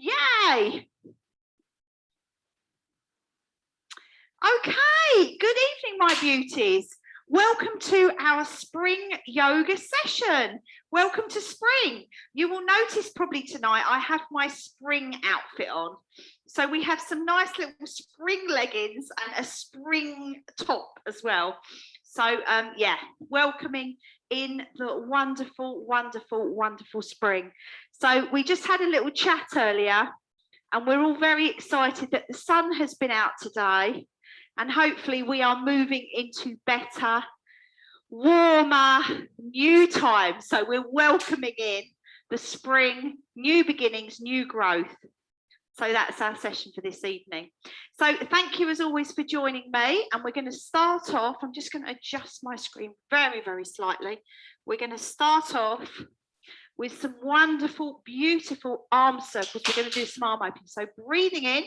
Yay! Okay, good evening, my beauties. Welcome to our spring yoga session. Welcome to spring. You will notice probably tonight I have my spring outfit on. So we have some nice little spring leggings and a spring top as well. So yeah, welcoming in the wonderful, wonderful, wonderful spring. So we just had a little chat earlier and we're all very excited that the sun has been out today. And hopefully we are moving into better, warmer, new times. So we're welcoming in the spring, new beginnings, new growth. So that's our session for this evening. So thank you as always for joining me. And we're going to start off. I'm just going to adjust my screen very, very slightly. We're going to start off with some wonderful, beautiful arm circles. We're going to do some arm openings. So breathing in,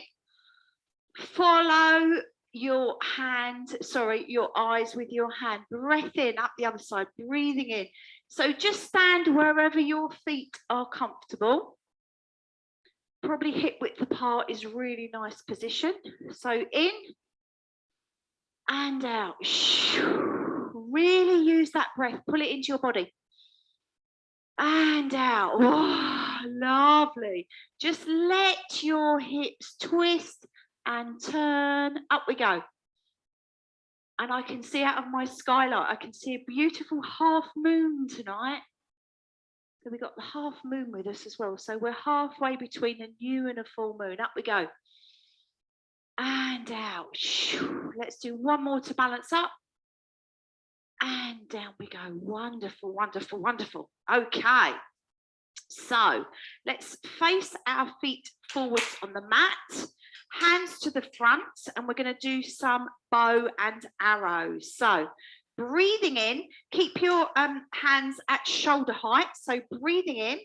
follow your eyes with your hand. Breath in, up the other side, breathing in. So just stand wherever your feet are comfortable. Probably hip width apart is really nice position. So in and out. Really use that breath, pull it into your body. And out. Oh, lovely. Just let your hips twist and turn. Up we go. And I can see out of my skylight, I can see a beautiful half moon tonight. So we got the half moon with us as well. So we're halfway between a new and a full moon. Up we go. And out. Let's do one more to balance up. And down we go. Wonderful, wonderful, wonderful. Okay. So let's face our feet forwards on the mat. Hands to the front, and we're going to do some bow and arrows. So breathing in, keep your hands at shoulder height. So breathing in,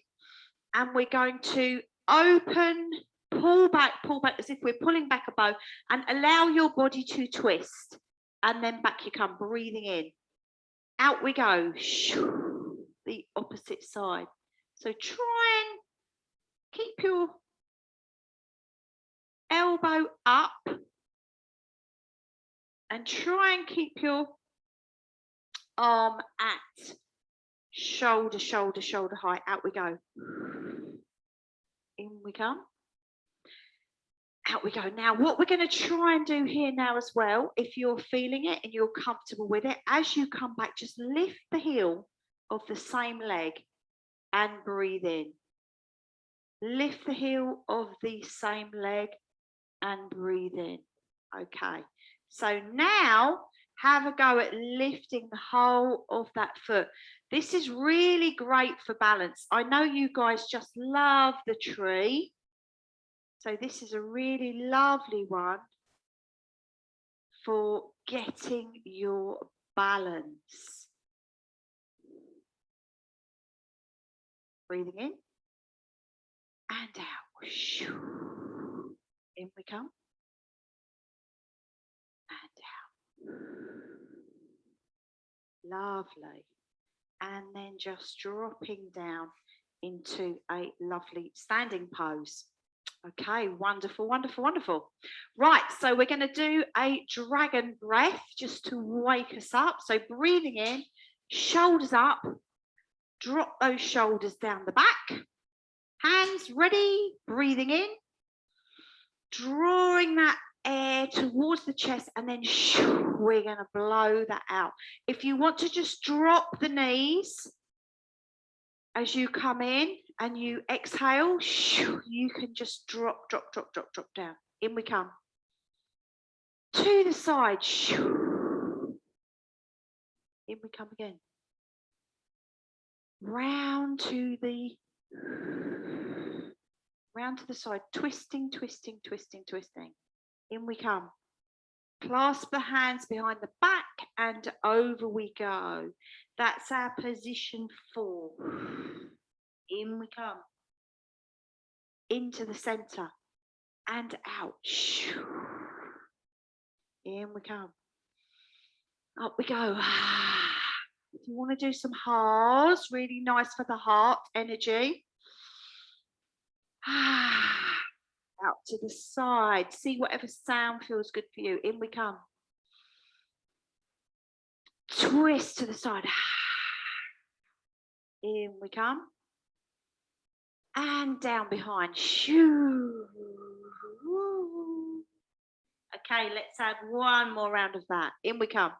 and we're going to open, pull back as if we're pulling back a bow, and allow your body to twist. And then back you come, breathing in. Out we go, the opposite side. So try and keep your elbow up and try and keep your arm at shoulder height. Out we go. In we come. Out we go. Now what we're going to try and do here now as well, if you're feeling it and you're comfortable with it, as you come back, just lift the heel of the same leg and breathe in. Lift the heel of the same leg and breathe in. Okay, so now have a go at lifting the whole of that foot. This is really great for balance. I know you guys just love the tree, so this is a really lovely one for getting your balance. Breathing in and out. In we come. And out. Lovely. And then just dropping down into a lovely standing pose. Okay, wonderful, wonderful, wonderful. Right, so we're going to do a dragon breath just to wake us up. So breathing in, shoulders up, drop those shoulders down the back. Hands ready, breathing in. Drawing that air towards the chest, and then we're going to blow that out. If you want to just drop the knees as you come in and you exhale, you can just drop down. In we come. To the side. In we come again. Round to the side, twisting. In we come. Clasp the hands behind the back and over we go. That's our position 4. In we come. Into the center and out. In we come. Up we go. If you want to do some hearts, really nice for the heart energy. to the side. See whatever sound feels good for you. In we come. Twist to the side. In we come. And down behind. Shoo. Okay, let's have one more round of that. In we come.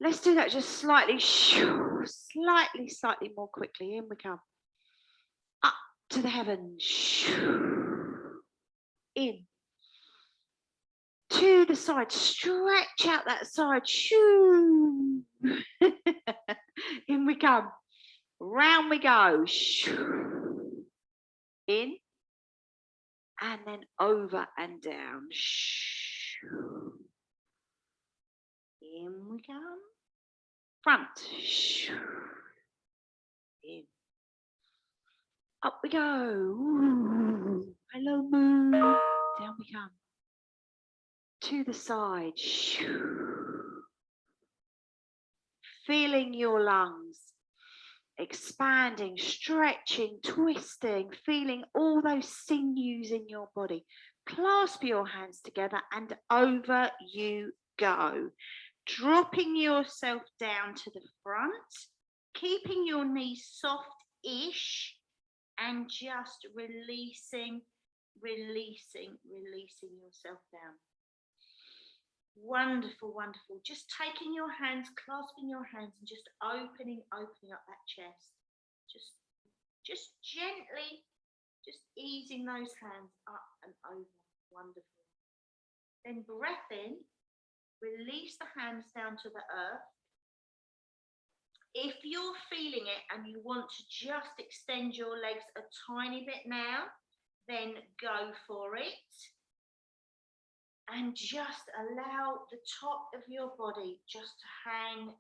Let's do that just slightly, slightly more quickly. In we come. Up to the heavens. In. To the side. Stretch out that side. Shoo. In we come. Round we go. In. And then over and down. In we come. Front. In. Up we go. Ooh. Hello, moon. Down we come. To the side. Feeling your lungs. Expanding, stretching, twisting, feeling all those sinews in your body. Clasp your hands together and over you go. Dropping yourself down to the front, keeping your knees soft-ish and just releasing yourself down. Wonderful, wonderful. Just taking your hands, clasping your hands and just opening up that chest. Just gently, just easing those hands up and over. Wonderful. Then breath in, release the hands down to the earth. If you're feeling it and you want to just extend your legs a tiny bit now, then go for it. And just allow the top of your body just to hang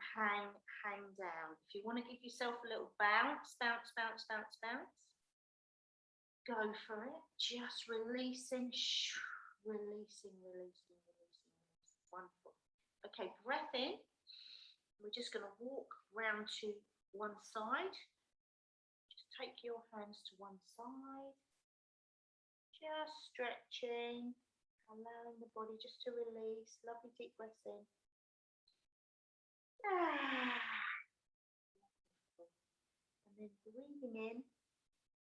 down. If you want to give yourself a little bounce, go for it. Just releasing. Wonderful. Okay, breath in. We're just going to walk round to one side. Just take your hands to one side. Just stretching. Allowing the body just to release. Lovely deep breaths in. And then breathing in.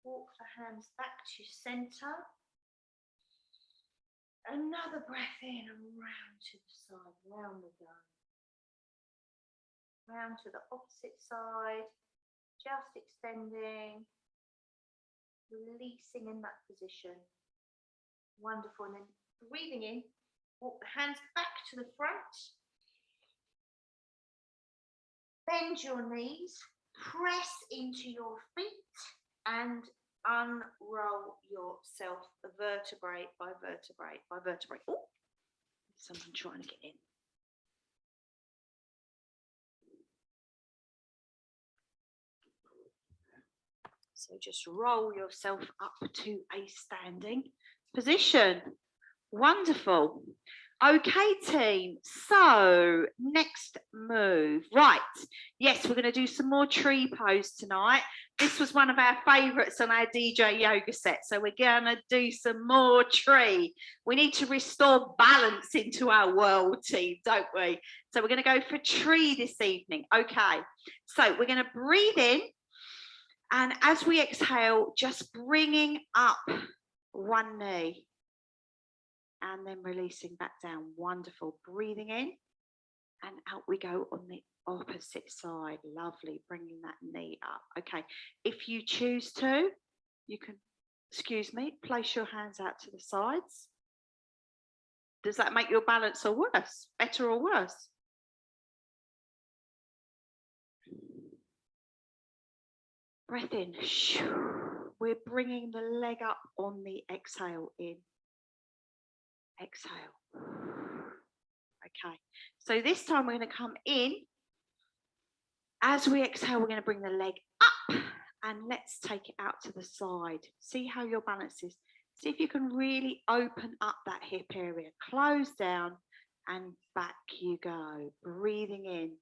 Walk the hands back to center. Another breath in and round to the side. Round we go. Round to the opposite side. Just extending. Releasing in that position. Wonderful. And then breathing in, walk the hands back to the front. Bend your knees, press into your feet and unroll yourself vertebrae by vertebrae by vertebrae. Oh, someone trying to get in. So just roll yourself up to a standing position. Wonderful. Okay, team. So next move. Right. Yes, we're going to do some more tree pose tonight. This was one of our favourites on our DJ yoga set. So we're going to do some more tree. We need to restore balance into our world, team, don't we? So we're going to go for tree this evening. Okay. So we're going to breathe in. And as we exhale, just bringing up one knee. And then releasing back down. Wonderful. Breathing in and out we go on the opposite side. Lovely. Bringing that knee up. Okay. If you choose to, you can, excuse me, place your hands out to the sides. Does that make your balance or worse? Better or worse? Breath in. We're bringing the leg up on the exhale in. Exhale. Okay, so this time we're going to come in. As we exhale, we're going to bring the leg up and let's take it out to the side. See how your balance is. See if you can really open up that hip area. Close down and back you go. Breathing in.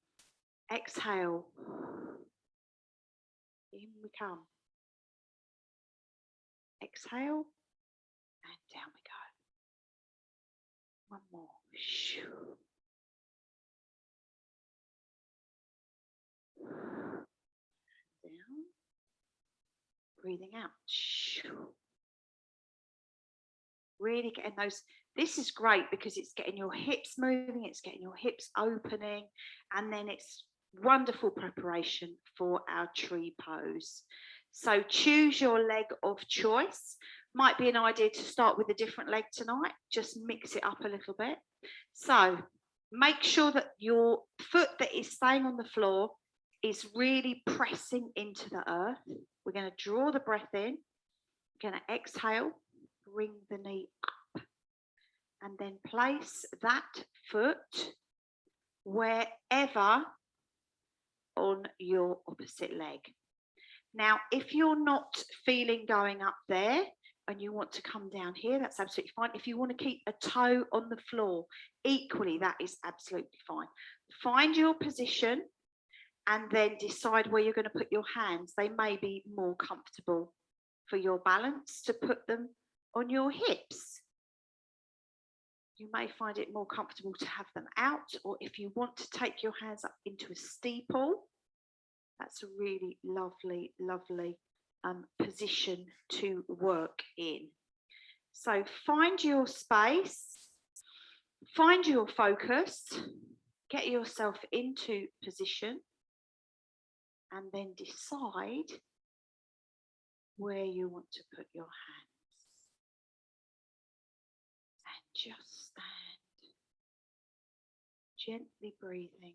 Exhale. In we come. Exhale and down we One more. Down. Breathing out. Really getting those. This is great because it's getting your hips moving, it's getting your hips opening, and then it's wonderful preparation for our tree pose. So choose your leg of choice. Might be an idea to start with a different leg tonight, just mix it up a little bit. So make sure that your foot that is staying on the floor is really pressing into the earth. We're going to draw the breath in, we're going to exhale, bring the knee up, and then place that foot wherever on your opposite leg. Now, if you're not feeling going up there and you want to come down here, that's absolutely fine. If you want to keep a toe on the floor, equally, that is absolutely fine. Find your position and then decide where you're going to put your hands. They may be more comfortable for your balance to put them on your hips. You may find it more comfortable to have them out, or if you want to take your hands up into a steeple, that's a really lovely, lovely position to work in. So find your space, find your focus, get yourself into position, and then decide where you want to put your hands. And just stand, gently breathing,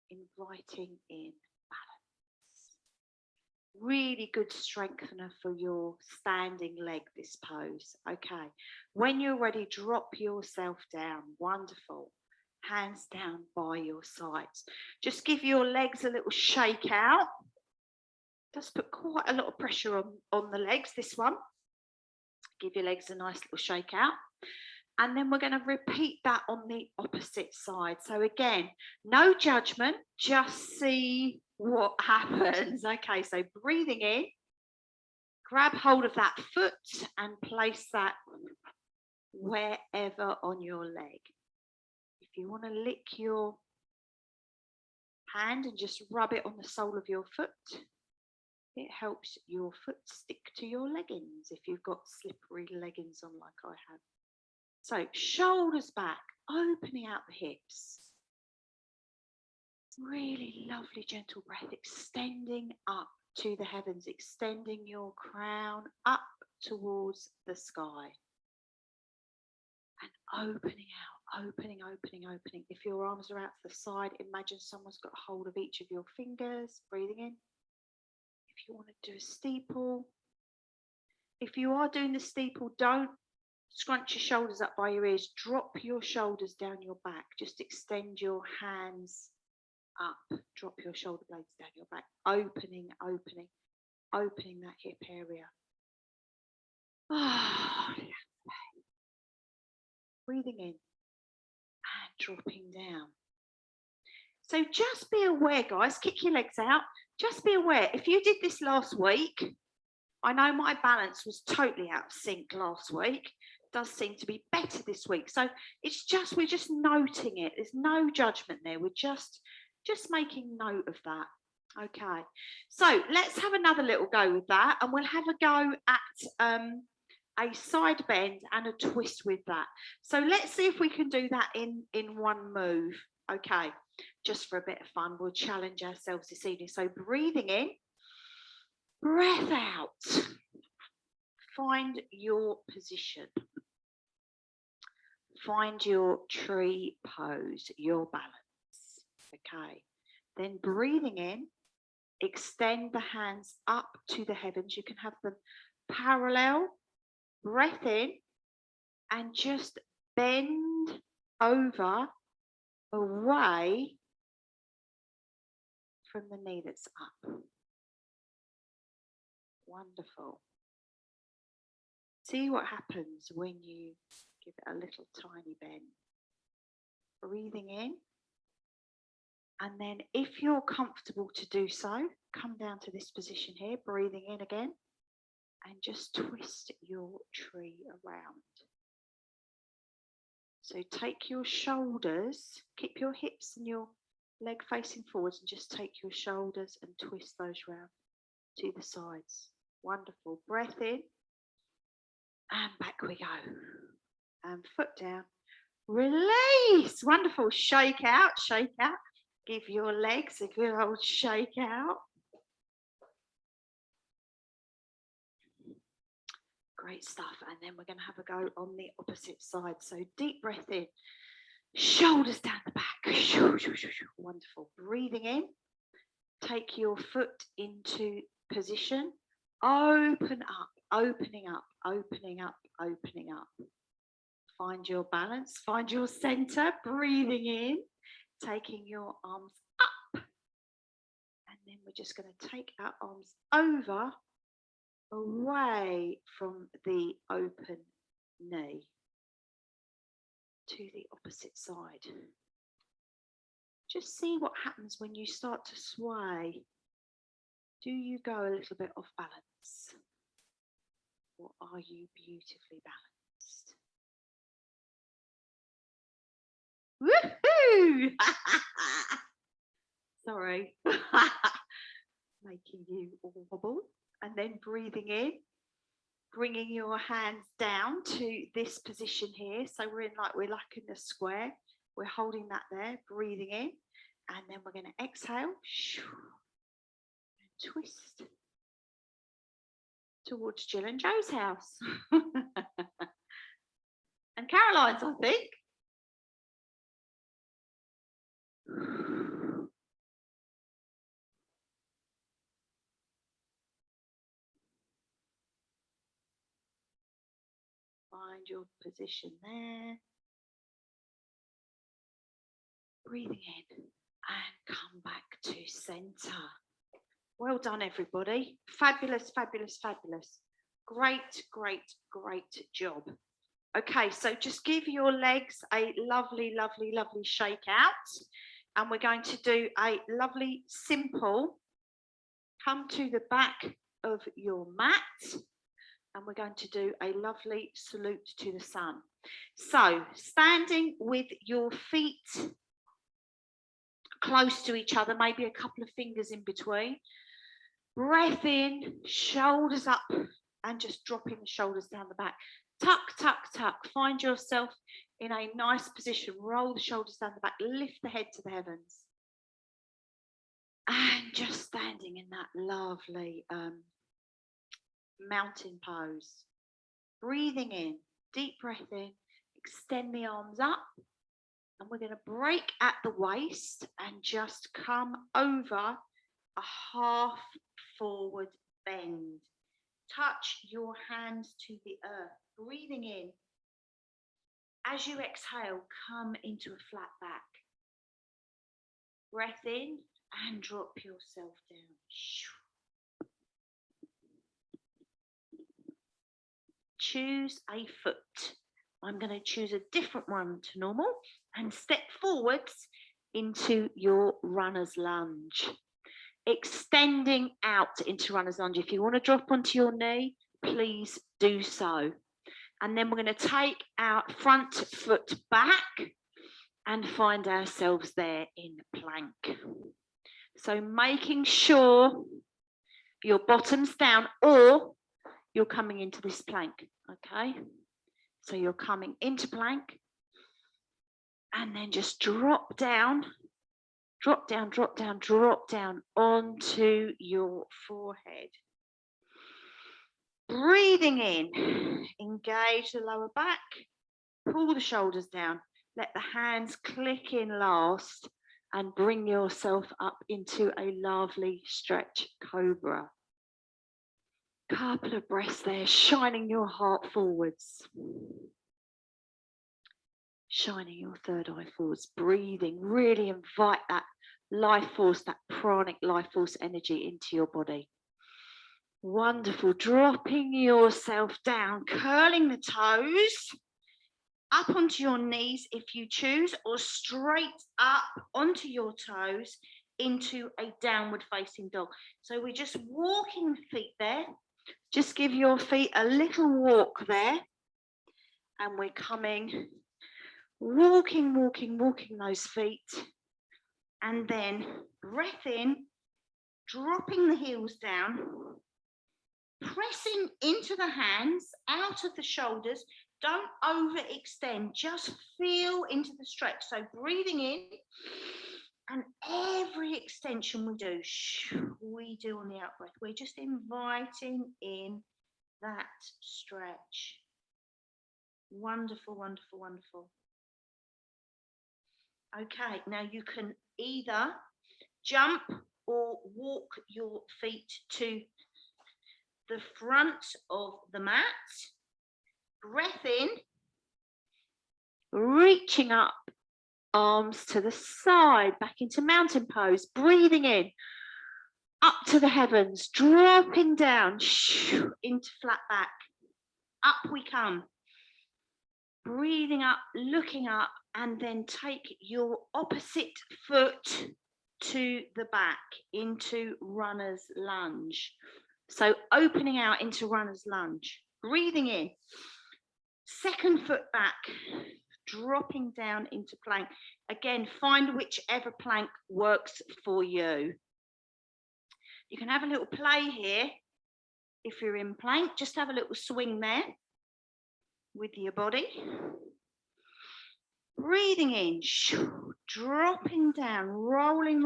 inviting in balance. Really good strengthener for your standing leg, this pose. Okay, when you're ready, drop yourself down. Wonderful. Hands down by your sides. Just give your legs a little shake out. Just put quite a lot of pressure on the legs, this one. Give your legs a nice little shake out. And then we're going to repeat that on the opposite side. So again, no judgment, just see what happens. Okay, so breathing in, grab hold of that foot and place that wherever on your leg. If you want to lick your hand and just rub it on the sole of your foot, it helps your foot stick to your leggings if you've got slippery leggings on like I have. So shoulders back, opening out the hips. Really lovely gentle breath, extending up to the heavens, extending your crown up towards the sky. And opening out, opening. If your arms are out to the side, imagine someone's got hold of each of your fingers, breathing in. If you want to do a steeple, if you are doing the steeple, don't scrunch your shoulders up by your ears. Drop your shoulders down your back. Just extend your hands up. Drop your shoulder blades down your back. Opening that hip area. Breathing in and dropping down. So just be aware, guys. Kick your legs out. Just be aware. If you did this last week, I know my balance was totally out of sync last week. It does seem to be better this week. So it's just, we're just noting it. There's no judgment there. We're just making note of that. Okay. So let's have another little go with that. And we'll have a go at a side bend and a twist with that. So let's see if we can do that in one move. Okay. Just for a bit of fun, we'll challenge ourselves this evening. So breathing in. Breath out. Find your position. Find your tree pose, your balance. Okay. Then breathing in, extend the hands up to the heavens. You can have them parallel. Breath in and just bend over away from the knee that's up. Wonderful. See what happens when you give it a little tiny bend. Breathing in. And then if you're comfortable to do so, come down to this position here, breathing in again, and just twist your tree around. So take your shoulders, keep your hips and your leg facing forwards, and just take your shoulders and twist those round to the sides. Wonderful. Breath in and back we go. And foot down. Release. Wonderful. Shake out, shake out. Give your legs a good old shake out. Great stuff. And then we're going to have a go on the opposite side. So deep breath in. Shoulders down the back. Wonderful. Breathing in. Take your foot into position. Open up, opening up, opening up, opening up. Find your balance, find your center. Breathing in, taking your arms up. And then we're just going to take our arms over, away from the open knee to the opposite side. Just see what happens when you start to sway. Do you go a little bit off balance? Or are you beautifully balanced? Woohoo! Sorry. Making you all wobble. And then breathing in. Bringing your hands down to this position here. So we're like in a square. We're holding that there, breathing in. And then we're going to exhale. And twist towards Jill and Joe's house. And Caroline's, I think. Find your position there. Breathing in and come back to center. Well done, everybody. Fabulous, fabulous, fabulous. Great, great, great job. Okay, so just give your legs a lovely, lovely, lovely shake out. And we're going to do a lovely, simple, come to the back of your mat. And we're going to do a lovely salute to the sun. So standing with your feet close to each other, maybe a couple of fingers in between. Breath in, shoulders up, and just dropping the shoulders down the back. Tuck, tuck, tuck. Find yourself in a nice position. Roll the shoulders down the back. Lift the head to the heavens. And just standing in that lovely mountain pose. Breathing in, deep breath in. Extend the arms up. And we're going to break at the waist and just come over a half forward bend. Touch your hands to the earth. Breathing in. As you exhale, come into a flat back. Breath in and drop yourself down. Choose a foot. I'm going to choose a different one to normal and step forwards into your runner's lunge. Extending out into runner's lunge. If you want to drop onto your knee, please do so. And then we're going to take our front foot back and find ourselves there in plank. So making sure your bottom's down or you're coming into this plank, okay? So you're coming into plank and then just drop down, drop down, drop down, drop down onto your forehead. Breathing in, engage the lower back, pull the shoulders down, let the hands click in last and bring yourself up into a lovely stretch cobra. Couple of breaths there, shining your heart forwards. Shining your third eye forwards, breathing, really invite that life force, that pranic life force energy into your body. Wonderful, dropping yourself down, curling the toes, up onto your knees if you choose, or straight up onto your toes into a downward facing dog. So we're just walking the feet there. Just give your feet a little walk there. And we're coming walking those feet, and then breath in, dropping the heels down, pressing into the hands, out of the shoulders. Don't overextend, just feel into the stretch. So breathing in, and every extension we do on the out breath. We're just inviting in that stretch. Wonderful, wonderful, wonderful. Okay, now you can either jump or walk your feet to the front of the mat. Breath in, reaching up, arms to the side, back into mountain pose. Breathing in, up to the heavens, dropping down into flat back. Up we come. Breathing up, looking up, and then take your opposite foot to the back into runner's lunge. So opening out into runner's lunge. Breathing in, second foot back, dropping down into plank. Again, find whichever plank works for you. You can have a little play here. If you're in plank, just have a little swing there with your body. Breathing in, dropping down, rolling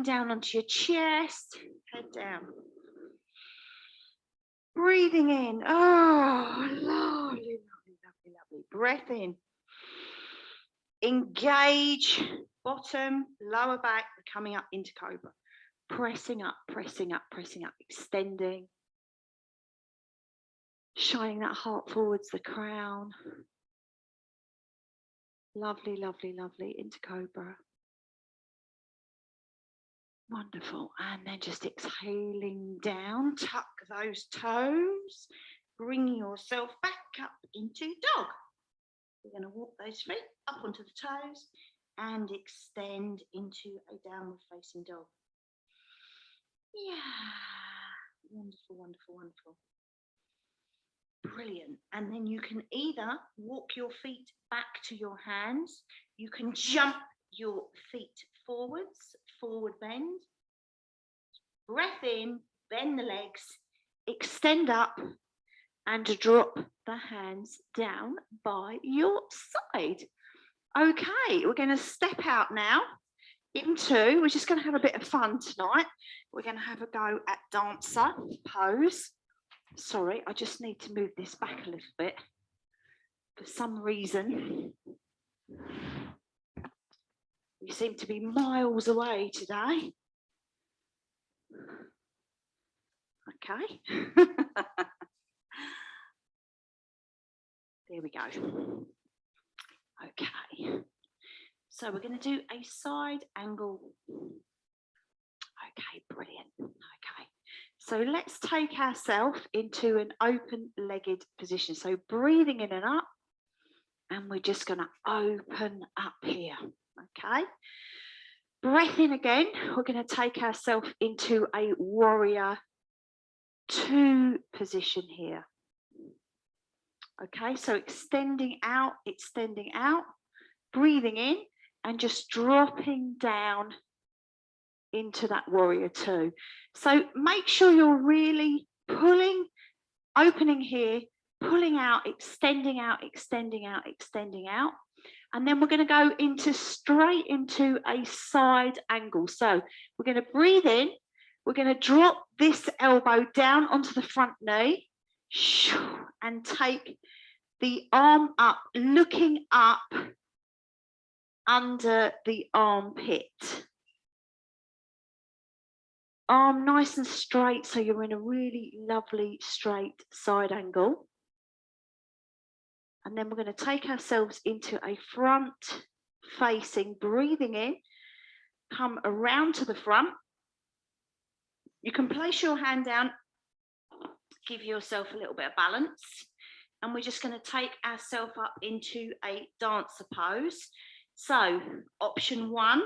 down onto your chest, head down. Breathing in, oh, lovely. Breath in. Engage bottom, lower back, coming up into cobra. Pressing up, extending. Shining that heart forwards, the crown. Lovely, into cobra. Wonderful. And then just exhaling down, tuck those toes, bring yourself back up into dog. We're going to walk those feet up onto the toes and extend into a downward facing dog. Yeah, wonderful. Brilliant. And then you can either walk your feet back to your hands, you can jump your feet forwards, forward bend, breath in, bend the legs, extend up and drop the hands down by your side. Okay, we're going to step out now into, we're just going to have a bit of fun tonight. We're going to have a go at dancer pose. Sorry, I just need to move this back a little bit. For some reason, we seem to be miles away today. Okay. There we go. Okay. So we're going to do a side angle. Okay, brilliant. Okay. So let's take ourselves into an open-legged position. So breathing in and up, and we're just going to open up here. Okay. Breath in again. We're going to take ourselves into a warrior 2 position here. Okay, so extending out, breathing in, and just dropping down into that warrior 2. So make sure you're really pulling, opening here, pulling out, extending out. And then we're going to go straight into a side angle. So we're going to breathe in, we're going to drop this elbow down onto the front knee and take the arm up, looking up under the armpit. Arm nice and straight, so you're in a really lovely straight side angle. And then we're going to take ourselves into a front facing, breathing in, come around to the front. You can place your hand down, give yourself a little bit of balance. And we're just going to take ourselves up into a dancer pose. So option 1,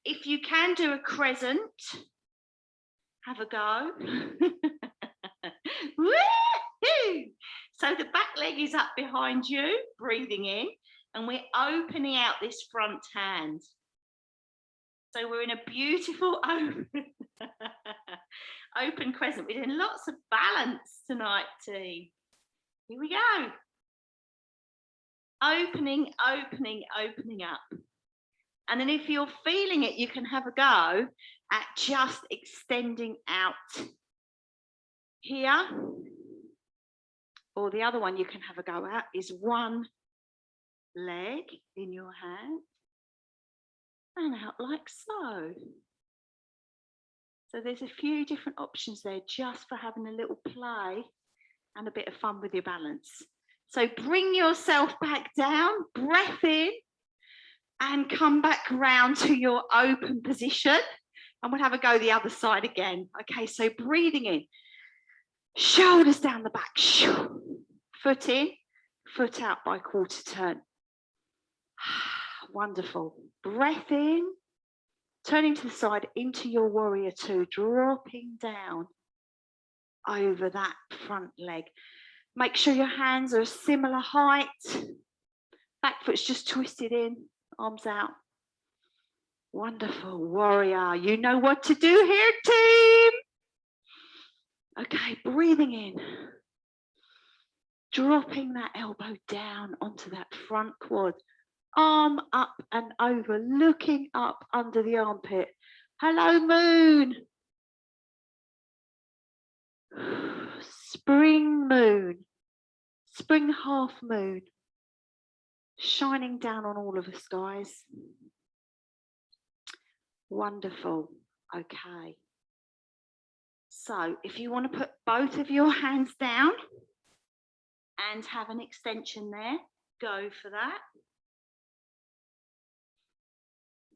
if you can do a crescent, have a go. Woo-hoo! So the back leg leg is up behind you, breathing in, and we're opening out this front hand. So we're in a beautiful open crescent. We're doing lots of balance tonight, team. Here we go. Opening, opening, opening up. And then if you're feeling it, you can have a go at just extending out here. Or the other one you can have a go at is one leg in your hand and out like so. So there's a few different options there just for having a little play and a bit of fun with your balance. So bring yourself back down, breath in, and come back round to your open position. And we'll have a go the other side again. Okay, so breathing in, shoulders down the back, foot in, foot out by quarter turn. Wonderful. Breath in, turning to the side into your warrior two, dropping down over that front leg. Make sure your hands are a similar height. Back foot's just twisted in, arms out. Wonderful, warrior. You know what to do here, team. Okay, breathing in. Dropping that elbow down onto that front quad. Arm up and over, looking up under the armpit. Hello, moon. Spring moon. Spring half moon. Shining down on all of us, guys. Wonderful. Okay. So if you want to put both of your hands down and have an extension there, go for that.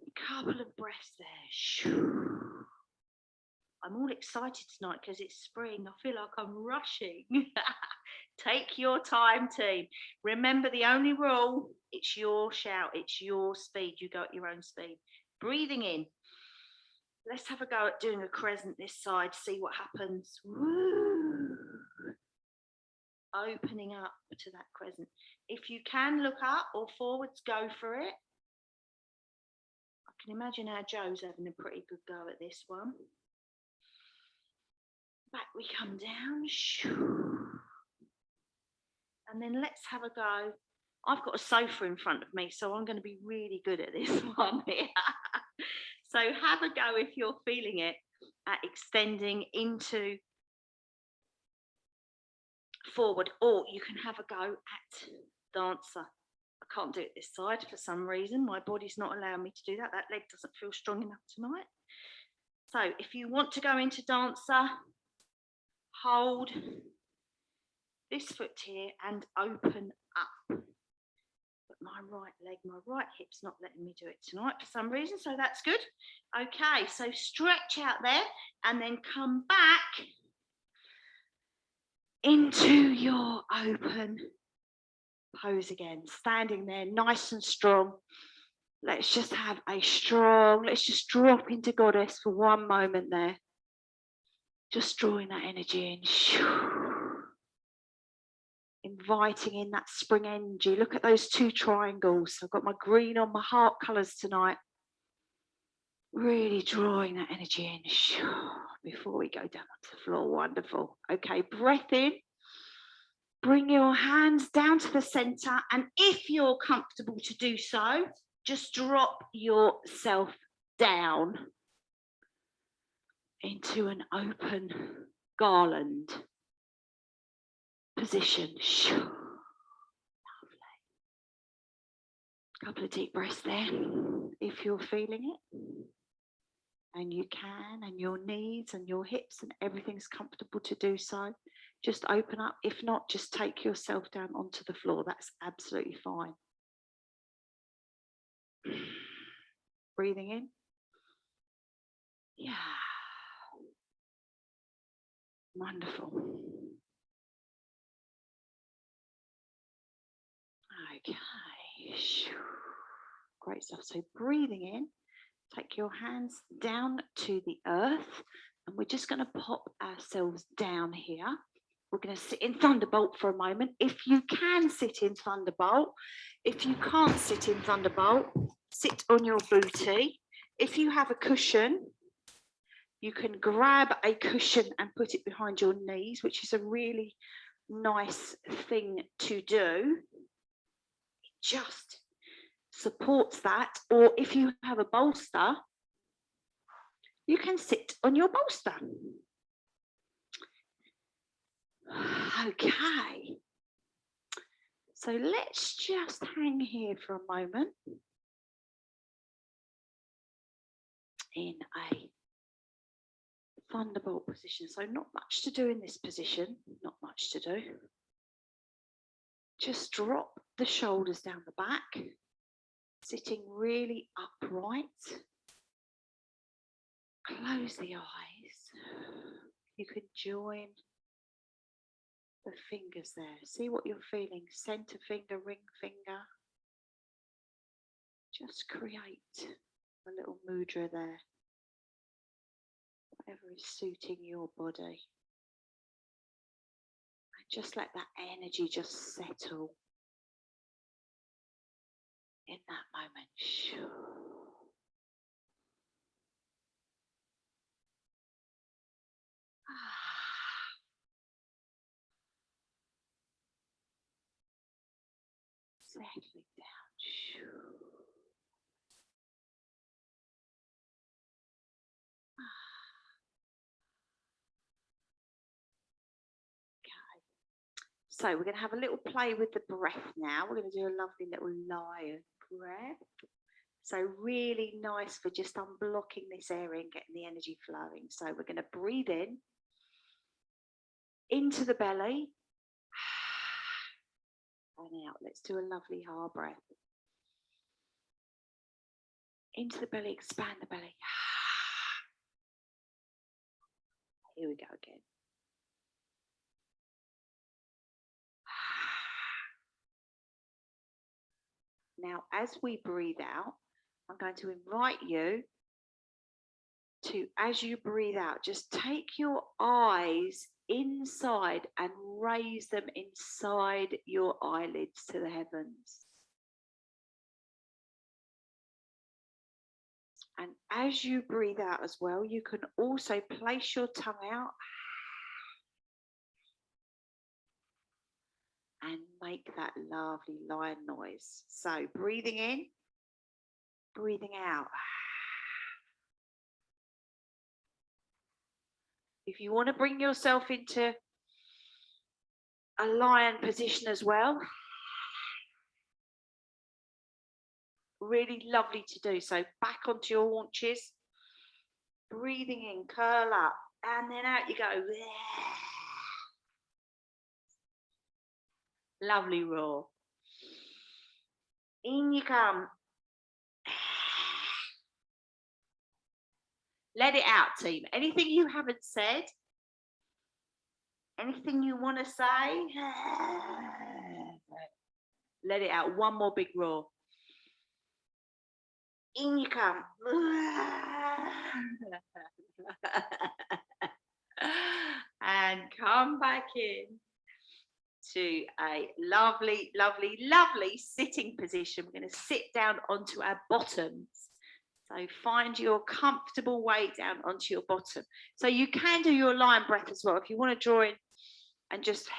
A couple of breaths there. I'm all excited tonight because it's spring. I feel like I'm rushing. Take your time, team. Remember the only rule, it's your shout, it's your speed. You go at your own speed. Breathing in. Let's have a go at doing a crescent this side, see what happens. Woo. Opening up to that crescent. If you can look up or forwards, go for it. I can imagine our Joe's having a pretty good go at this one. Back we come down. And then let's have a go. I've got a sofa in front of me, so I'm going to be really good at this one here. So have a go if you're feeling it at extending into forward, or you can have a go at dancer. I can't do it this side for some reason. My body's not allowing me to do that. That leg doesn't feel strong enough tonight. So if you want to go into dancer, hold this foot here and open up. But my right leg, my right hip's not letting me do it tonight for some reason, so that's good. Okay, so stretch out there and then come back into your open pose again, standing there nice and strong. Let's just have a strong, let's just drop into goddess for one moment there. Just drawing that energy in. Inviting in that spring energy. Look at those two triangles. I've got my green on my heart colours tonight. Really drawing that energy in before we go down onto the floor. Wonderful. Okay, breath in. Bring your hands down to the centre, and if you're comfortable to do so, just drop yourself down into an open garland position. Lovely. Couple of deep breaths there, if you're feeling it. And you can, and your knees and your hips and everything's comfortable to do so. Just open up. If not, just take yourself down onto the floor. That's absolutely fine. Breathing in. Yeah. Wonderful. Okay. Great stuff. So breathing in. Take your hands down to the earth, and we're just going to pop ourselves down here. we're going to sit in Thunderbolt for a moment. If you can sit in Thunderbolt, if you can't sit in Thunderbolt, sit on your booty. If you have a cushion, you can grab a cushion and put it behind your knees, which is a really nice thing to do. It just supports that. Or if you have a bolster, you can sit on your bolster. Okay. So let's just hang here for a moment in a Thunderbolt position. So not much to do in this position, not much to do. Just drop the shoulders down the back, sitting really upright. Close the eyes. You can join the fingers there. See what you're feeling. Center finger, ring finger. Just create a little mudra there. Whatever is suiting your body. And just let that energy just settle in that moment. Settling down. So we're going to have a little play with the breath now. We're going to do a lovely little lion breath. So really nice for just unblocking this area and getting the energy flowing. So we're going to breathe in, into the belly, and out. Let's do a lovely hard breath. Into the belly, expand the belly. Here we go again. Now, as we breathe out, I'm going to invite you to, as you breathe out, just take your eyes inside and raise them inside your eyelids to the heavens. And as you breathe out as well, you can also place your tongue out and make that lovely lion noise. So breathing in, breathing out. If you want to bring yourself into a lion position as well, really lovely to do. So back onto your haunches, breathing in, curl up, and then out you go. Lovely roar. In you come. Let it out, team. Anything you haven't said, anything you want to say, let it out. One more big roar. In you come. And come back in to a lovely, lovely, lovely sitting position. We're going to sit down onto our bottoms. So find your comfortable way down onto your bottom. So you can do your lion breath as well. If you want to draw in and just,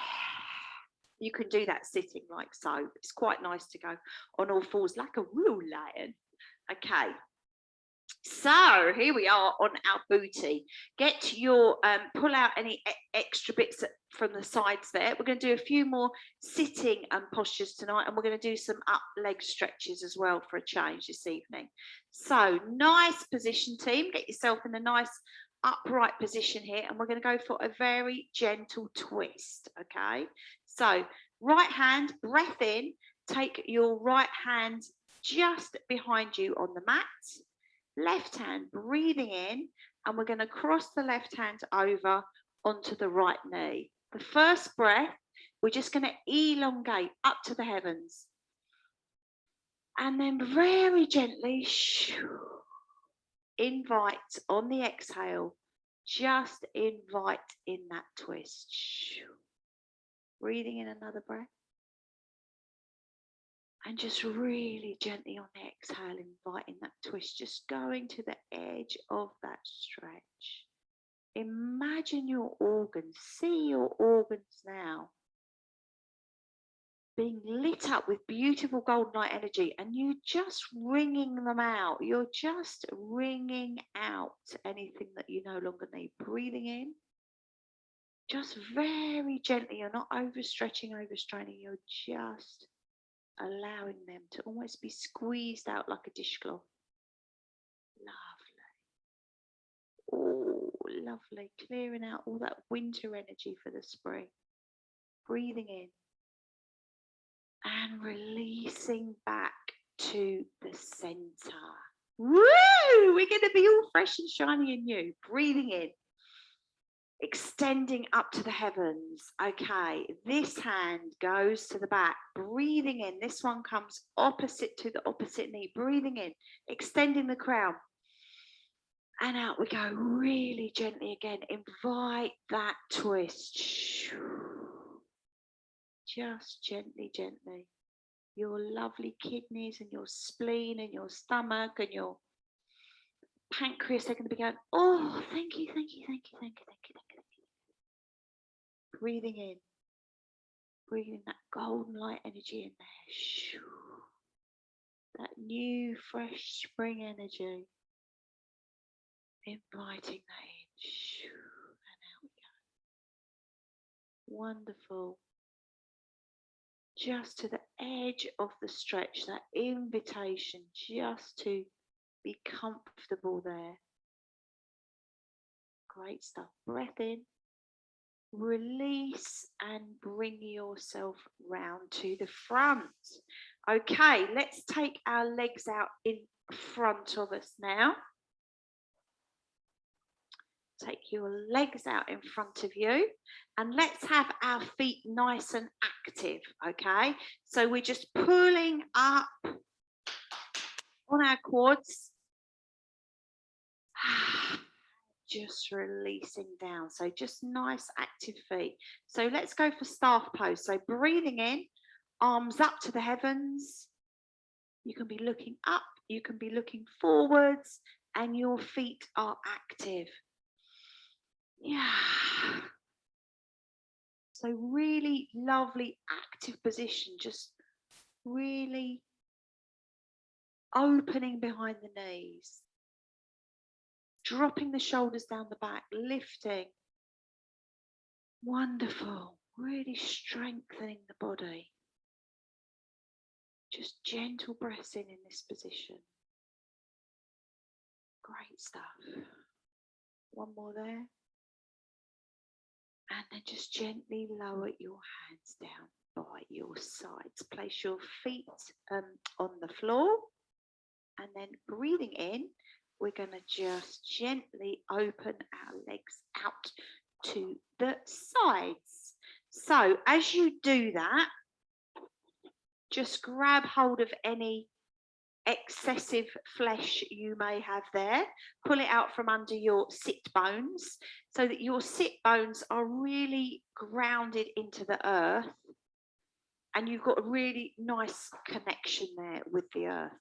you can do that sitting like so. It's quite nice to go on all fours like a real lion. Okay. So here we are on our booty. Get your, pull out any extra bits from the sides there. We're going to do a few more sitting postures tonight, and we're going to do some up leg stretches as well for a change this evening. So nice position, team. Get yourself in a nice upright position here, and we're going to go for a very gentle twist, okay? So right hand, breath in, take your right hand just behind you on the mat. Left hand breathing in, and we're going to cross the left hand over onto the right knee. The first breath, we're just going to elongate up to the heavens. And then very gently invite on the exhale, just invite in that twist. Breathing in another breath. And just really gently on the exhale, inviting that twist, just going to the edge of that stretch. Imagine your organs, see your organs now being lit up with beautiful golden light energy, and you just wringing them out. You're just wringing out anything that you no longer need. Breathing in, just very gently. You're not overstretching, overstraining. You're just allowing them to almost be squeezed out like a dishcloth. Lovely. Oh, lovely. Clearing out all that winter energy for the spring. Breathing in and releasing back to the center. Woo! We're going to be all fresh and shiny and new. Breathing in. Extending up to the heavens. Okay, this hand goes to the back. Breathing in. This one comes opposite to the opposite knee. Breathing in. Extending the crown. And out we go. Really gently again. Invite that twist. Just gently, gently. Your lovely kidneys and your spleen and your stomach and your pancreas are going to be going, oh, thank you, thank you, thank you, thank you, thank you, thank you, thank you. Breathing in. Breathing that golden light energy in there. That new, fresh spring energy. Inviting that in. And out we go. Wonderful. Just to the edge of the stretch, that invitation just to be comfortable there. Great stuff. Breath in, release, and bring yourself round to the front. Okay, let's take our legs out in front of us now. Take your legs out in front of you, and let's have our feet nice and active, okay? So we're just pulling up on our quads, just releasing down. So just nice active feet. So let's go for staff pose. So breathing in, arms up to the heavens. You can be looking up, you can be looking forwards, and your feet are active. Yeah. So really lovely active position, just really opening behind the knees, dropping the shoulders down the back, lifting. Wonderful. Really strengthening the body. Just gentle breaths in this position. Great stuff. One more there. And then just gently lower your hands down by your sides. Place your feet on the floor. And then breathing in, we're going to just gently open our legs out to the sides. So as you do that, just grab hold of any excessive flesh you may have there, pull it out from under your sit bones so that your sit bones are really grounded into the earth and you've got a really nice connection there with the earth.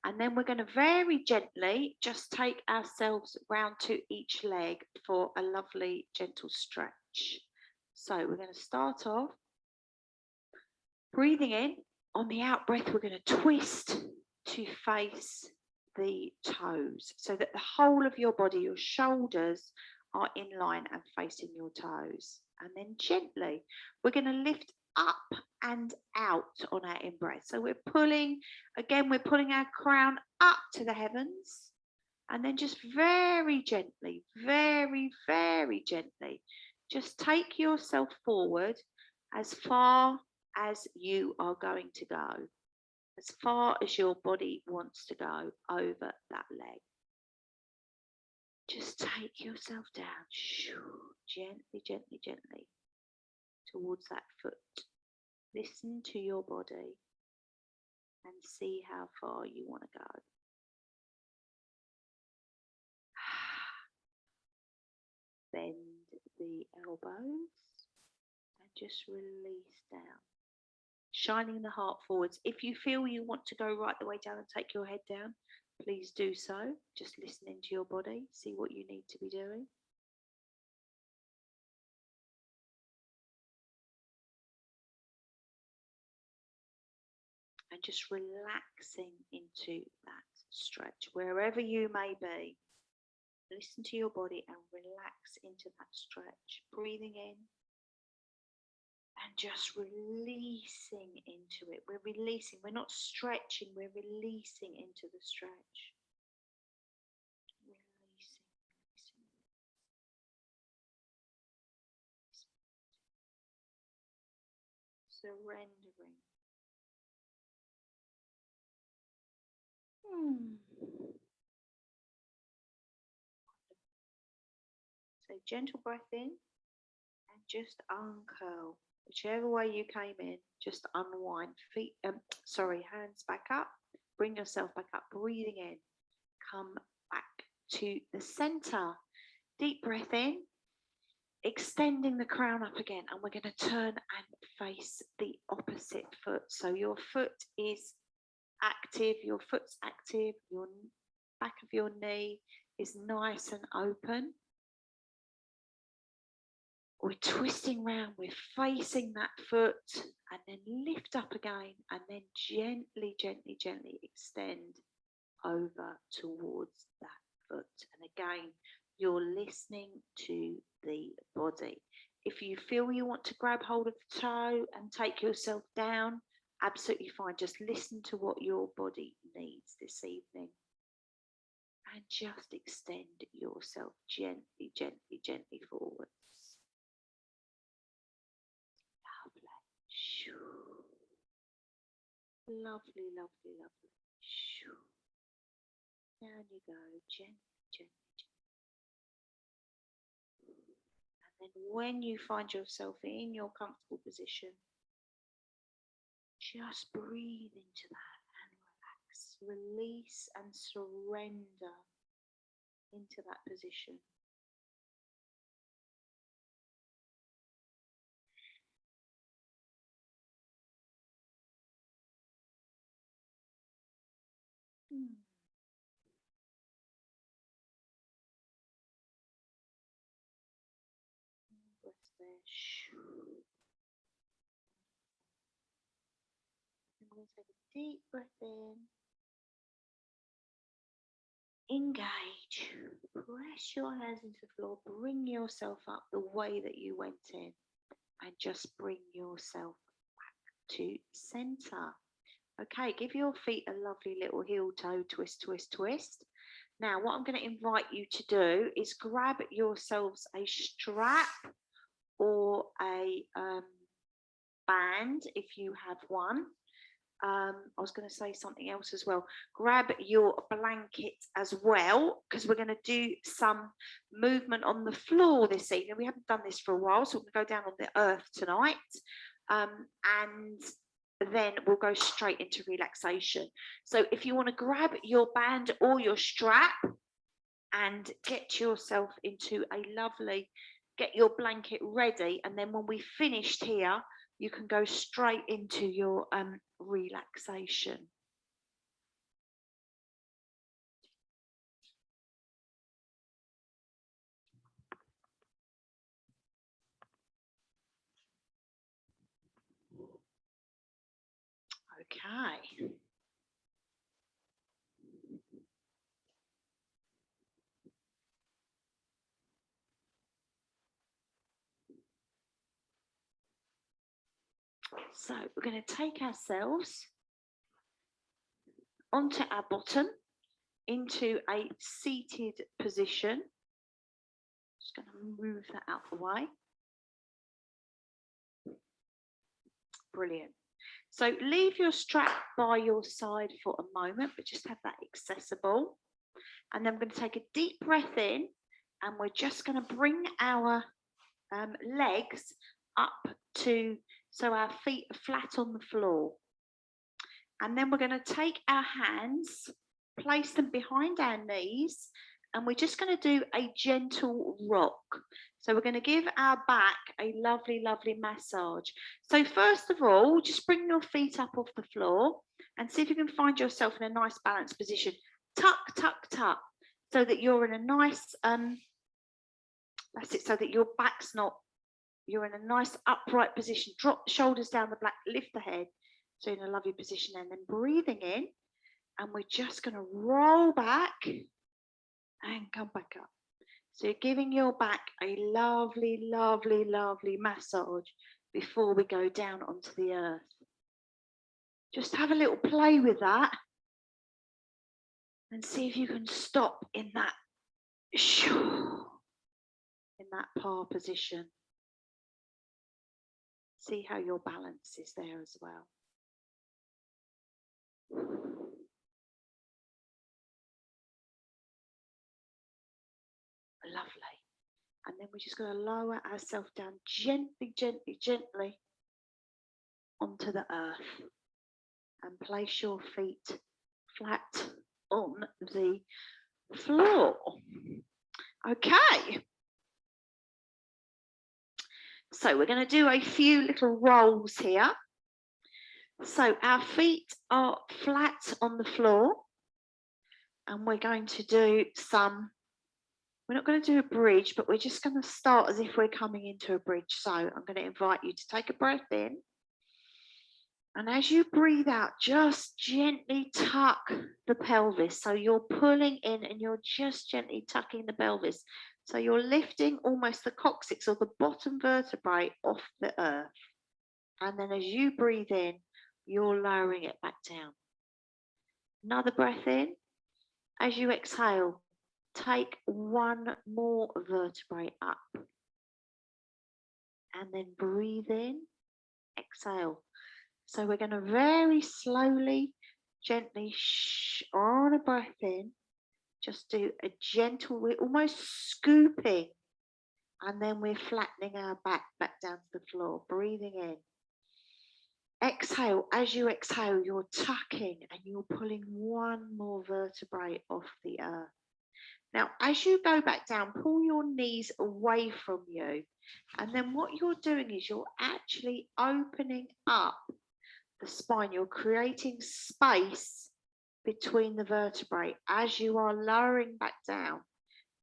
And then we're going to very gently just take ourselves round to each leg for a lovely gentle stretch. So we're going to start off breathing in. On the out breath, we're going to twist to face the toes so that the whole of your body, your shoulders are in line and facing your toes. And then gently, we're going to lift up and out on our in-breath. So we're pulling, again, we're pulling our crown up to the heavens. And then just very gently, very, very gently, just take yourself forward as far as you are going to go, as far as your body wants to go over that leg. Just take yourself down, gently, gently, gently, towards that foot. Listen to your body and see how far you want to go. Bend the elbows. just release down. Shining the heart forwards. If you feel you want to go right the way down and take your head down, please do so. Just listen into your body, see what you need to be doing. And just relaxing into that stretch, wherever you may be. Listen to your body and relax into that stretch. Breathing in and just releasing into it. We're releasing, we're not stretching, we're releasing into the stretch. Releasing. Surrendering. So gentle breath in and just uncurl. Whichever way you came in, just unwind. Hands back up. Bring yourself back up. Breathing in. Come back to the center. Deep breath in. Extending the crown up again. And we're going to turn and face the opposite foot. So your foot is active. Your foot's active. Your back of your knee is nice and open. We're twisting round, we're facing that foot, and then lift up again, and then gently, gently, gently extend over towards that foot. And again, you're listening to the body. If you feel you want to grab hold of the toe and take yourself down, absolutely fine. Just listen to what your body needs this evening. And just extend yourself gently, gently, gently forwards. Lovely, lovely, lovely. Down you go, gently, gently, gently. And then when you find yourself in your comfortable position, just breathe into that and relax. Release and surrender into that position. Breath there. I'm going to take a deep breath in. Engage. Press your hands into the floor. Bring yourself up the way that you went in. And just bring yourself back to center. Okay, give your feet a lovely little heel toe twist, twist, twist. Now, what I'm going to invite you to do is grab yourselves a strap or a band if you have one. I was going to say something else as well. Grab your blanket as well, because we're going to do some movement on the floor this evening. We haven't done this for a while, so we're going to go down on the earth tonight. And then we'll go straight into relaxation. So if you want to grab your band or your strap and get yourself into a lovely, get your blanket ready, and then when we finished here, you can go straight into your relaxation. Okay. So we're going to take ourselves onto our bottom into a seated position. Just going to move that out the way. Brilliant. So leave your strap by your side for a moment, but just have that accessible. And then I'm going to take a deep breath in, and we're just going to bring our legs up to, so our feet are flat on the floor. And then we're going to take our hands, place them behind our knees, and we're just going to do a gentle rock. So we're going to give our back a lovely, lovely massage. So first of all, just bring your feet up off the floor and see if you can find yourself in a nice balanced position. Tuck, tuck, tuck, so that you're in a nice, that's it, so that your back's not, you're in a nice upright position. Drop the shoulders down the back, lift the head. So in a lovely position, and then breathing in, and we're just going to roll back and come back up. So you're giving your back a lovely, lovely, lovely massage before we go down onto the earth. Just have a little play with that and see if you can stop in that palm position. See how your balance is there as well. Lovely. And then we're just going to lower ourselves down gently, gently, gently onto the earth and place your feet flat on the floor. Okay. So we're going to do a few little rolls here. So our feet are flat on the floor and we're going to do some, we're not going to do a bridge, but we're just going to start as if we're coming into a bridge. So I'm going to invite you to take a breath in. And as you breathe out, just gently tuck the pelvis. So you're pulling in and you're just gently tucking the pelvis. So you're lifting almost the coccyx or the bottom vertebrae off the earth. And then as you breathe in, you're lowering it back down. Another breath in. As you exhale, take one more vertebrae up. And then breathe in, exhale. So we're going to very slowly, gently, on a breath in, just do a gentle, we're almost scooping. And then we're flattening our back down to the floor, breathing in. Exhale, as you exhale, you're tucking and you're pulling one more vertebrae off the earth. Now, as you go back down, pull your knees away from you. And then what you're doing is you're actually opening up the spine. You're creating space between the vertebrae. As you are lowering back down,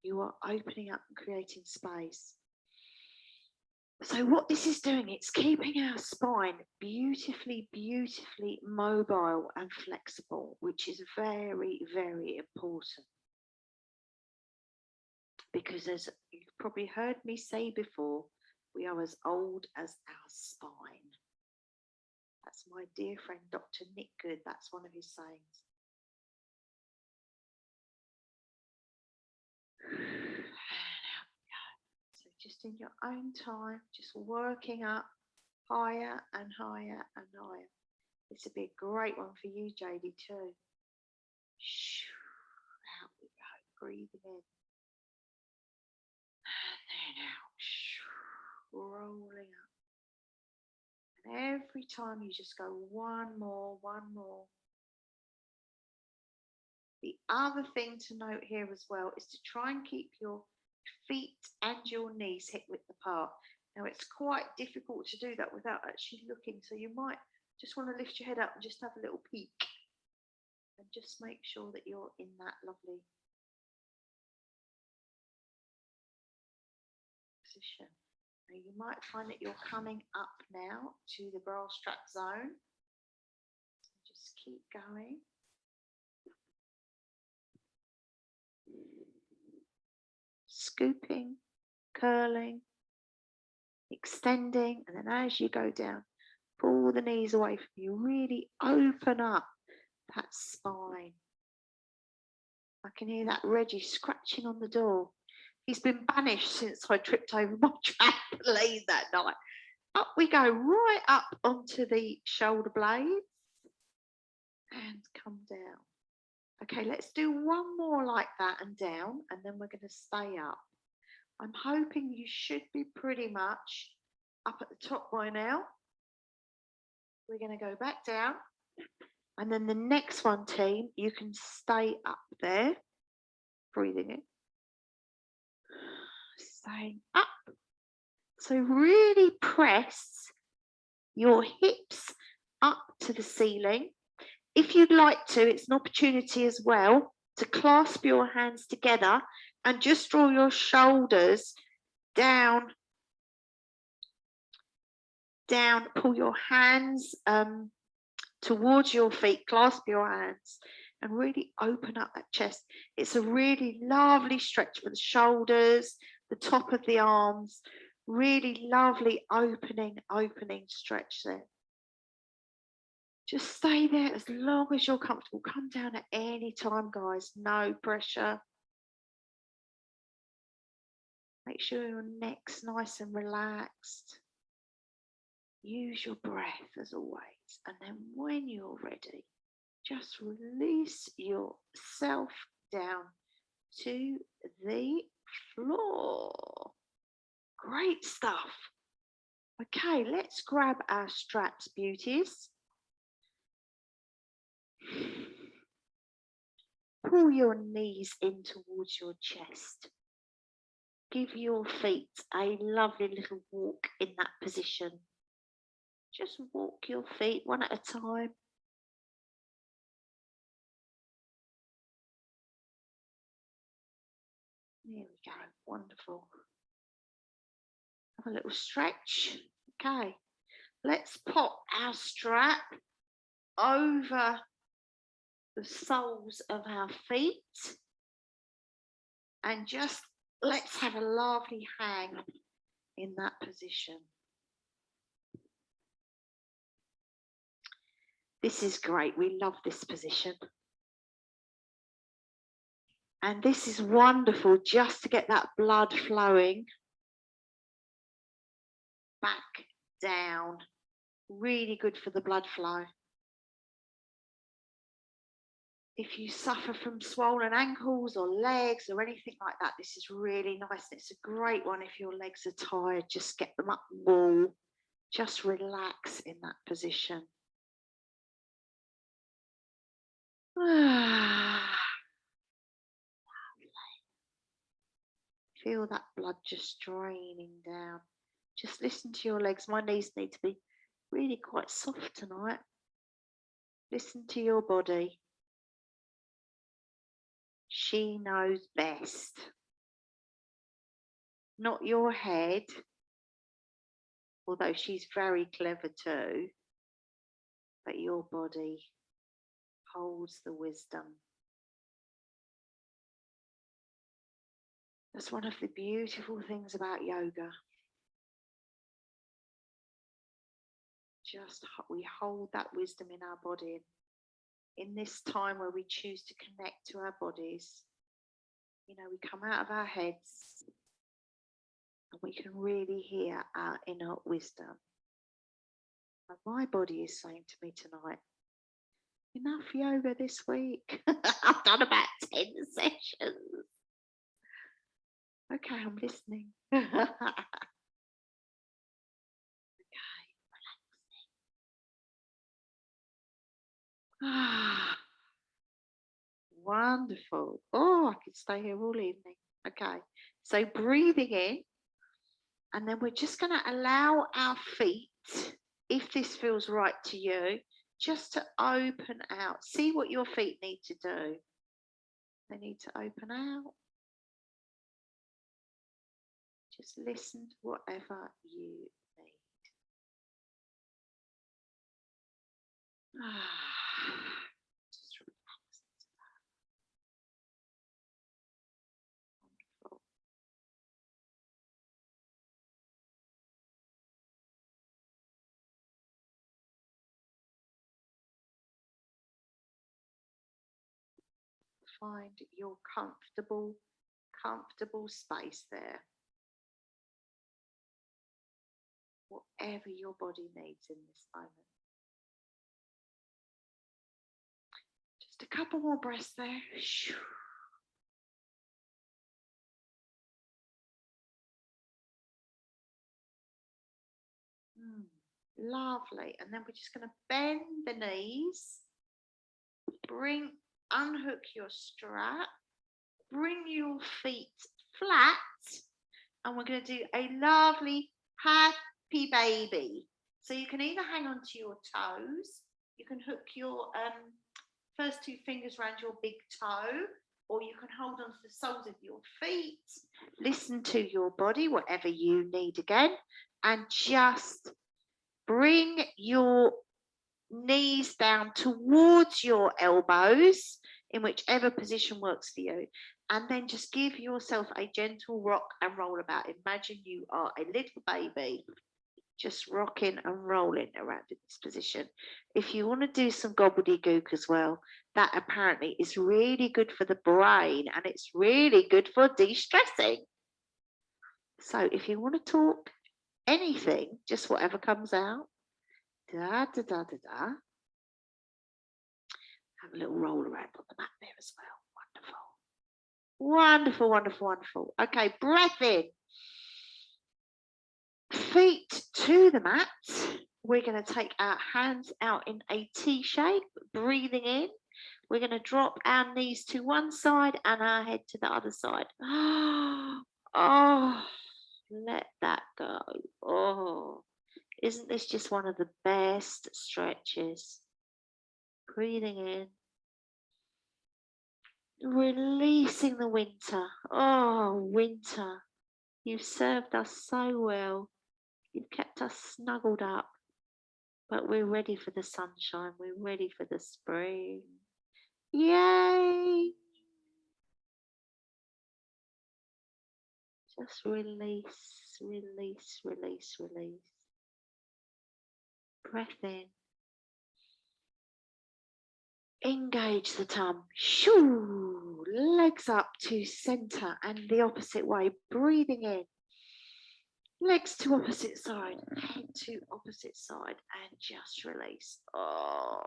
you are opening up and creating space. So what this is doing, it's keeping our spine beautifully, beautifully mobile and flexible, which is very, very important. Because as you've probably heard me say before, we are as old as our spine. That's my dear friend, Dr. Nick Good. That's one of his sayings. So just in your own time, just working up higher and higher and higher. This would be a great one for you, JD, too. Out we go, breathing in. And then out, rolling up. And every time you just go one more, one more. The other thing to note here as well is to try and keep your feet and your knees hip width apart. Now it's quite difficult to do that without actually looking, so you might just want to lift your head up and just have a little peek and just make sure that you're in that lovely position. Now you might find that you're coming up now to the bra strap zone, so just keep going. Scooping, curling, extending, and then as you go down, pull the knees away from you, really open up that spine. I can hear that Reggie scratching on the door. He's been banished since I tripped over my trampoline that night. Up we go, right up onto the shoulder blades and come down. Okay, let's do one more like that and down, and then we're going to stay up. I'm hoping you should be pretty much up at the top by now. We're going to go back down. And then the next one, team, you can stay up there, breathing in. Staying up. So really press your hips up to the ceiling. If you'd like to, it's an opportunity as well to clasp your hands together and just draw your shoulders down, pull your hands towards your feet, clasp your hands and really open up that chest. It's a really lovely stretch for the shoulders, the top of the arms, really lovely opening stretch there. Just stay there as long as you're comfortable. Come down at any time, guys, no pressure. Make sure your neck's nice and relaxed. Use your breath as always. And then when you're ready, just release yourself down to the floor. Great stuff. Okay, let's grab our straps, beauties. Pull your knees in towards your chest. Give your feet a lovely little walk in that position. Just walk your feet one at a time. There we go, wonderful. Have a little stretch. Okay, let's pop our strap over the soles of our feet and just let's have a lovely hang in that position. This is great. We love this position. And this is wonderful just to get that blood flowing back down. Really good for the blood flow. If you suffer from swollen ankles or legs or anything like that, this is really nice. It's a great one if your legs are tired. Just get them up the wall. Just relax in that position. Feel that blood just draining down. Just listen to your legs. My knees need to be really quite soft tonight. Listen to your body. She knows best. Not your head, although she's very clever too, but your body holds the wisdom. That's one of the beautiful things about yoga. Just we hold that wisdom in our body. In this time where we choose to connect to our bodies, you know, we come out of our heads and we can really hear our inner wisdom. And my body is saying to me tonight, enough yoga this week. I've done about 10 sessions. Okay, I'm listening. Okay, relaxing. Wonderful. Oh, I could stay here all evening. Okay, so breathing in, and then we're just going to allow our feet, if this feels right to you, just to open out. See what your feet need to do. They need to open out. Just listen to whatever you need. Just relax into that. Wonderful. Find your comfortable space there. Whatever your body needs in this moment. Just a couple more breaths there. Lovely. And then we're just going to bend the knees. Unhook your strap. Bring your feet flat. And we're going to do a lovely happy baby. So you can either hang on to your toes, you can hook your first two fingers around your big toe, or you can hold on to the soles of your feet. Listen to your body, whatever you need again, and just bring your knees down towards your elbows in whichever position works for you. And then just give yourself a gentle rock and roll about. Imagine you are a little baby, just rocking and rolling around in this position. If you want to do some gobbledygook as well, that apparently is really good for the brain and it's really good for de-stressing. So if you want to talk anything, just whatever comes out, da da da da da. Have a little roll around on the mat there as well. Wonderful. Wonderful, wonderful, wonderful. Okay, breath in. Feet to the mat. We're going to take our hands out in a T shape, breathing in. We're going to drop our knees to one side and our head to the other side. Oh, let that go. Oh, isn't this just one of the best stretches? Breathing in. Releasing the winter. Oh, winter. You've served us so well. You've kept us snuggled up. But we're ready for the sunshine. We're ready for the spring. Yay! Just release, release, release, release. Breath in. Engage the tum. Shoo! Legs up to center and the opposite way. Breathing in. Legs to opposite side. Head to opposite side. And just release. Oh.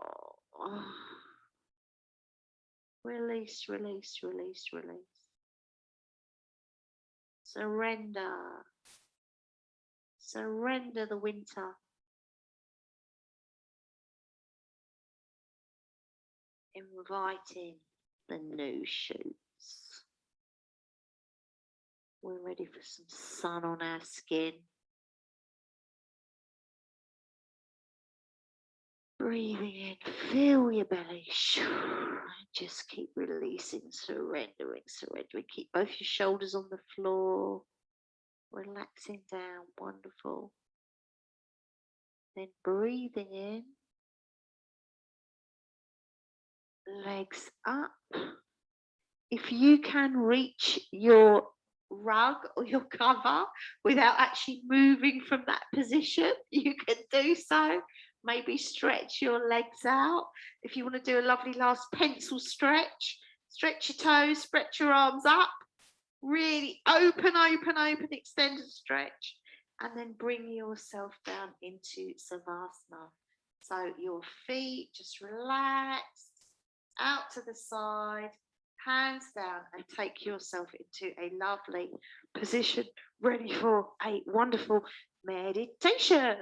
Release, release, release, release. Surrender. Surrender the winter. Inviting the new shoots. We're ready for some sun on our skin. Breathing in, feel your belly. Just keep releasing, surrendering, surrendering. Keep both your shoulders on the floor. Relaxing down, wonderful. Then breathing in. Legs up. If you can reach your rug or your cover without actually moving from that position, you can do so. Maybe stretch your legs out. If you want to do a lovely last pencil stretch, stretch your toes, stretch your arms up. Really open, open, open, extend and stretch. And then bring yourself down into Savasana. So your feet just relax, out to the side, hands down, and take yourself into a lovely position, ready for a wonderful meditation.